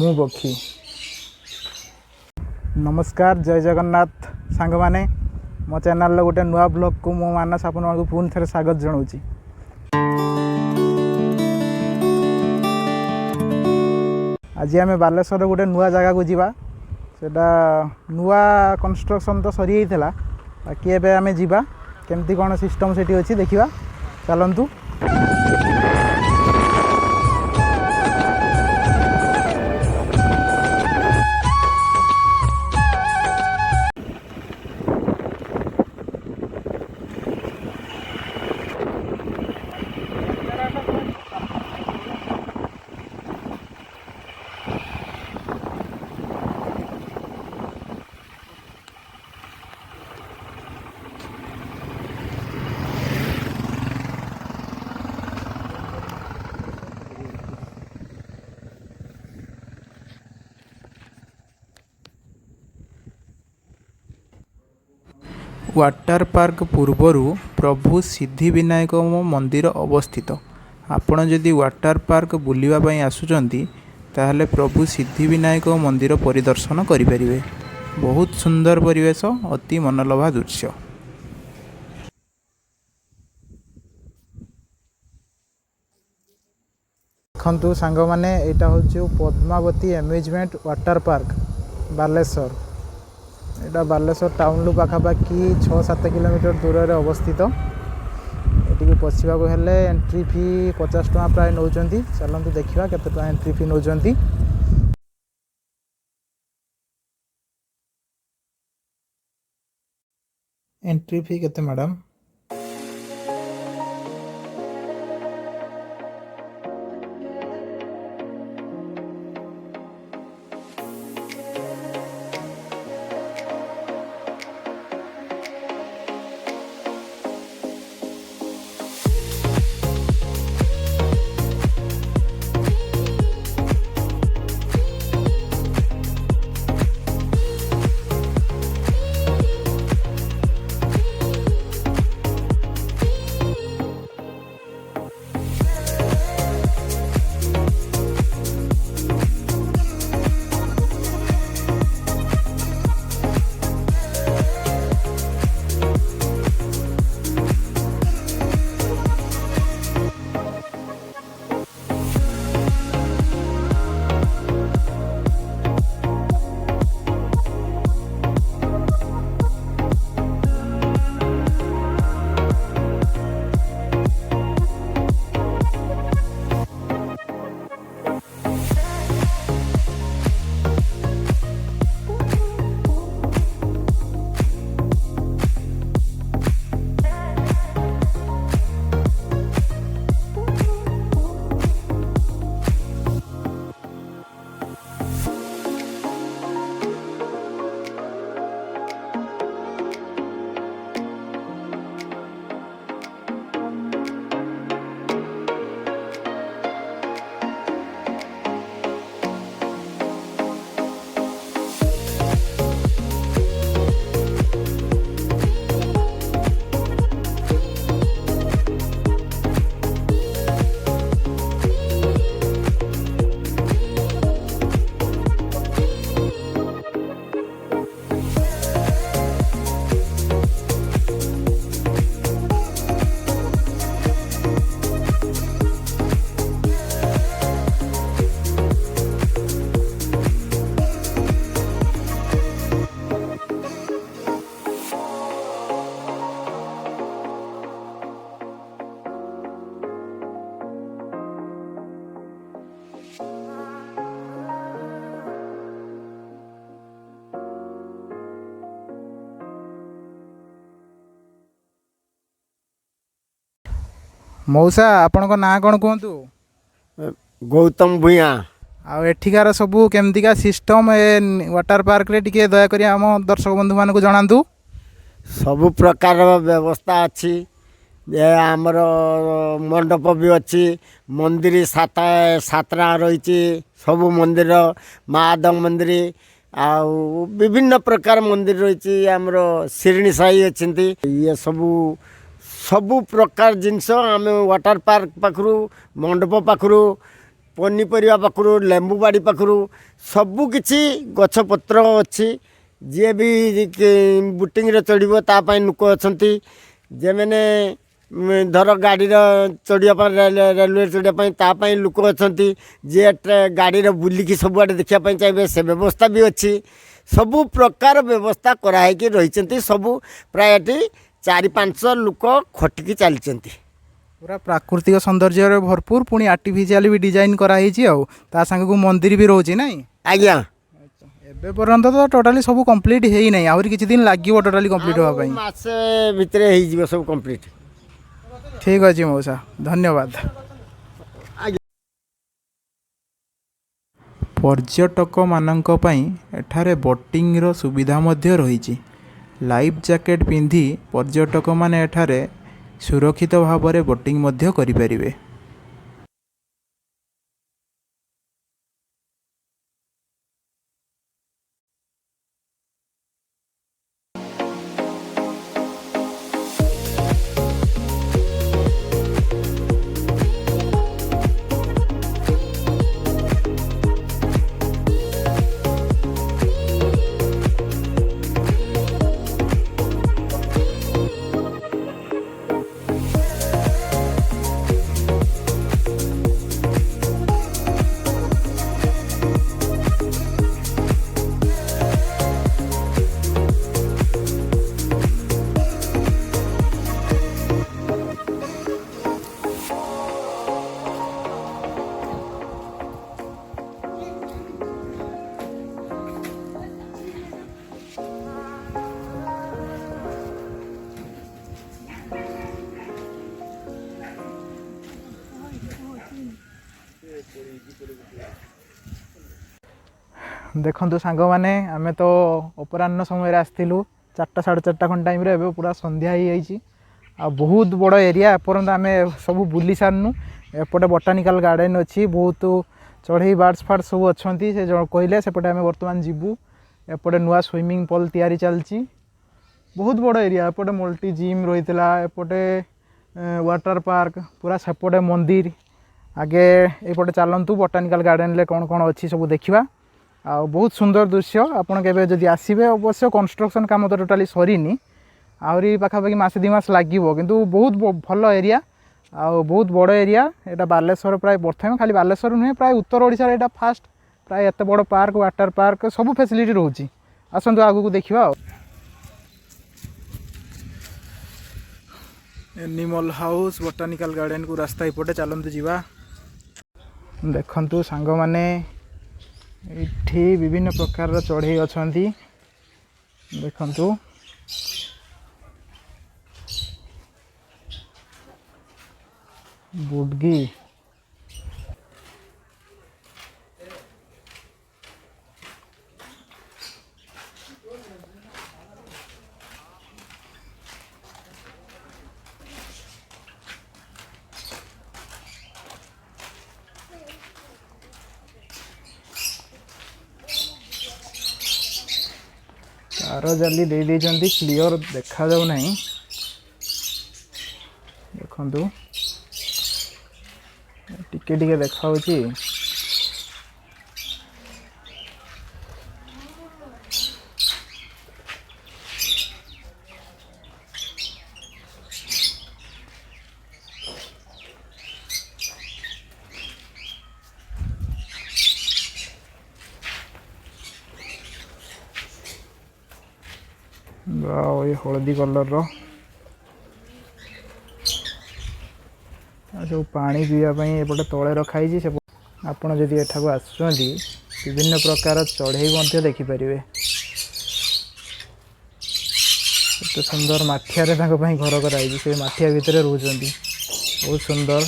हमू पक्षी। नमस्कार, जय जगन्नाथ सांग माने मो चैनल गोटे नुआ ब्लॉग को मो मानस आपन पुणी थे स्वागत जनाऊँगी। आज आम बालेश्वर गोटे नुआ जगह को जीवा सेटा नुआ कंस्ट्रक्शन तो सरी जाता बाकी एबे आमे जीवा केमती कौन सिस्टम सेठी अच्छी देखा चलतु। वाटर पार्क पूर्वरु प्रभु सिद्धिविनायक मंदिर अवस्थित। आपण जदि वाटर पार्क बुलिबा पई आसुचंती ताहले प्रभु सिद्धिविनायक मंदिर परिदर्शन करिपारिबे। बहुत सुंदर परिवेश, अति मनलोभा दृश्य। देखंतु सांग माने एटा होची Padmavati amusement water park Baleshwar. एटा बालेश्वर टाउन लु पाखापाखि 6-7 किलोमीटर दूर रे अवस्थित। एटी पशिबा को हेले एंट्री फी 50 टका प्राय नौचंती। चलंतु देखिबा केते टका एंट्री फी नौचंती। एंट्री फी केते मैडम? मौसा आपण ना कौन कहतु? गौतम भूया। आ एठिकार सबू केमतिका सिस्टम ए वाटर पार्क रे टिके दया करी आम दर्शक बंधु मान को जणांतु। सबु प्रकार व्यवस्था अच्छी। आमर मंडप भी अच्छी। मंदिर सातरा रही सबु मंदिर महादेव मंदिर आउ विभिन्न प्रकार मंदिर रही आमर शिरणी साई अच्छी। ये सबु प्रकार जिनस आम वाटर पार्क पाखु मंडप पाखु पनीपरिया पाखु लेंबू बाड़ी पाखु सबुकिछि गछपत्र अच्छी जी भी बुटिंग चढ़ो तापाई लोक अच्छा जे मैंने धर गाड़ी चढ़ा रेलवे चढ़ापी लोक अच्छा जी गाड़ी बुलिकी सबुआड़े देखापी चाहिए से व्यवस्था भी अच्छी सबु प्रकार व्यवस्था कराई रही सबू प्राय 4-5 लोक खटिकी चलती पूरा प्राकृतिक सौंदर्य भरपूर पुणी आर्टिफिशियल भी डिजाइन कराई ता सांग मंदिर भी रोचे ना आज्ञा एबे पर्यंत तो टोटाली सब कंप्लीट है नहीं आहुरी किछि दिन लागिवो टोटाली कंप्लीट होबा पई मासे भितरे हे जिवो सब कंप्लीट ठीक अछि मौसा धन्यवाद पर्यटक मानक पई एठारे बोटिंग रो सुविधा मध्य रही लाइफ जैकेट पिंधि पर्यटक माने एठारे सुरक्षित भाव में बोटिंग मध्य करि परिबे। देखु सांग मैंने आम तो अपराह्न समय आसलु 4टा 4:30 खन टाइम रे पूरा संध्या ही आ बहुत बड़ एरिया एपर्यंत आम सब बुली सारनु एपटे बोटानिकल गार्डन अच्छी बहुत चढ़ई बार्ड्स फार्ड सब अच्छा से कहले सेपटे आम बर्तमान जीवु एपटे नुआ स्विमिंग पूल तैयारी चलती बहुत बड़ एरिया एपटे मल्टी जिम रही एपटे वाटर पार्क पूरा सेपटे मंदिर आगे एपटे चलतु बोटानिकल गार्डन ले कौन कौन अच्छी सब देखा आ बहुत सुंदर दृश्य आपड़ के जदि आसबे अवश्य कंस्ट्रक्शन काम तो टोटाली सरीनी आहरी पाखापाखि मासे 2 मास लगे किंतु बहुत भल एरिया आ बहुत बड़ एरिया यहाँ बालेश्वर प्राय प्रथम खाली बालेश्वर नुहे प्राय उत्तर ओडिशा यहाँ फास्ट प्राय एत बड़ पार्क वाटर पार्क सब फैसिलिटी रोचे आसतु आगू देखा एनिमल हाउस बोटानिकल गार्डन को रास्ता एपटे चलतु जीवा देखंतु सांग माने एठी विभिन्न प्रकार चढ़ई अच्छा देखंतु बुडगी तार जाली दे देइचंती क्लियर देखा जाऊ नहीं देखंतु टिके टिके देखा होची ये हलदी कलर रो सब पानी पीवाई एपटे तले रखाई से आपड़ जदि एठाक आसुँच विभिन्न प्रकार चढ़ई देखिपारे एत सुंदर माठिया घर कराई से माठिया भितर रोचंती बहुत सुंदर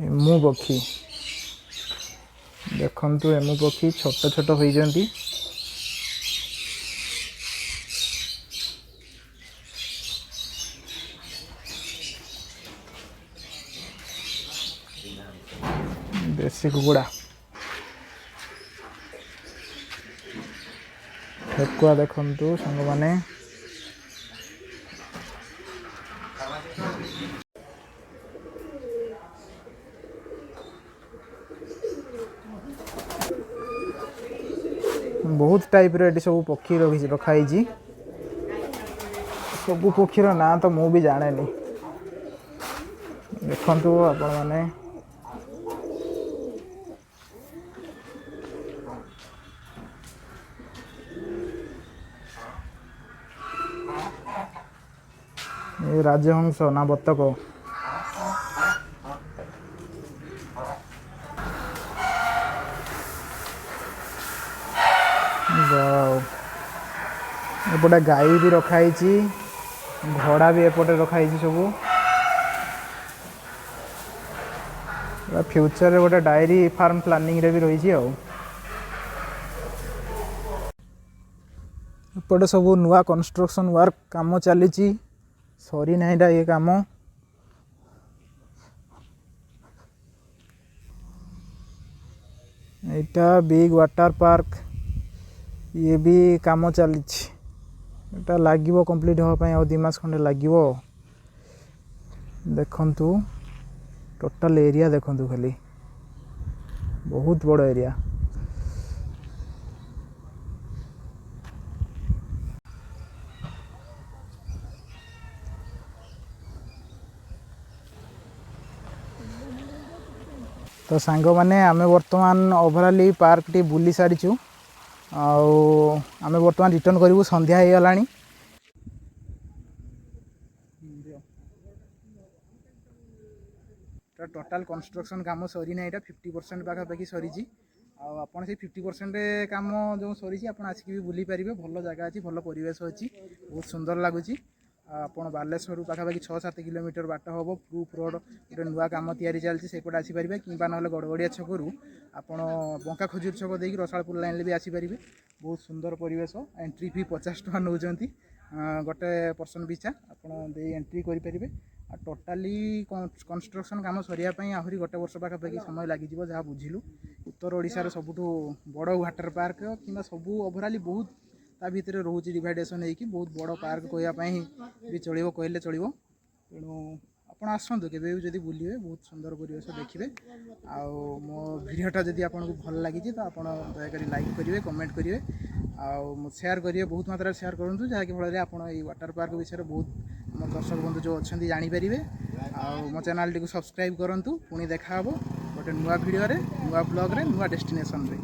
एमु पक्षी देखंतु एमु पक्षी छोट छोट होइजंती देसी कुकुड़ा ठेकुआ देखंतु संग माने बहुत टाइप रे सब पक्षी रखाई सब पक्षीर ना तो मु भी जाने देखु आपण मैंने ये राजहंस ना बतक एपटे गाई भी रखाई घोड़ा भी एपटे रखाई सब फ्यूचर गोटे डायरी फार्म प्लानिंग रे भी रही एपटे सब नुआ कंस्ट्रक्शन वर्क काम चली सरी नाईटा ये काम एटा बिग वाटर पार्क ये भी काम चली एटा लागिवो कंप्लीट होगा और 2 मास खंडे लागिवो देखंतु टोटल एरिया देखंतु खाली बहुत बड़ एरिया तो सांग माने आमे वर्तमान ओवरऑली पार्क टी बुली सारीचु आमे वर्तमान रिटर्न करू संध्या हो गलानी टोटाल कंस्ट्रक्शन काम सरी ना 50% पाखापाखि सरी आपड़ से 50% काम जो सरी आप आसिक भी बुली पारे भल जगह अच्छी भल परिवेश अच्छी बहुत सुंदर लगुच आपड़ बालेश्वर पाखापाखि 6-7 किलोमीटर बाट हम प्रूफ रोड गोटे नुआ कम तैयारी चलती सेपटे आसीपारे कि ना गड़गड़िया छकू आपड़ बंका खजूर छक देकी रसालपुर लाइन भी आसीपारे बहुत सुंदर परिवेश एंट्री फी 50 टका नौ गोटे पर्सन पिछा आप एंट्री करेंगे टोटाली कंस्ट्रक्शन काम सरिया आहरी गोटे वर्ष पाखापाखि समय लगे जहाँ बुझिलु उत्तर ओडिशार सबुठु बड़ वाटर पार्क कि सबू ओवरऑली बहुत ता भितर रोच डिवाइडेसन होगी बहुत बड़ पार्क कहवाई भी चलो कहले चलो तेणु आप आसतु के जब बुलिए बहुत सुंदर परिवेश देखिए आउ मो भिडियोटा जब आपको भल लगी तो आप दयाकोरी लाइक करेंगे कमेंट करेंगे आउ शेयर करेंगे बहुत मात्रा शेयर करूँ जहाँकि फल आप वाटर पार्क विषय बहुत आम दर्शक बंधु जो अच्छा जानीपारे मो चैनल टी सब्सक्राइब करूँ पुणी देखा गोटे नुआ भिडियो नुआ ब्लॉग नुआ डेस्टिनेशन रे।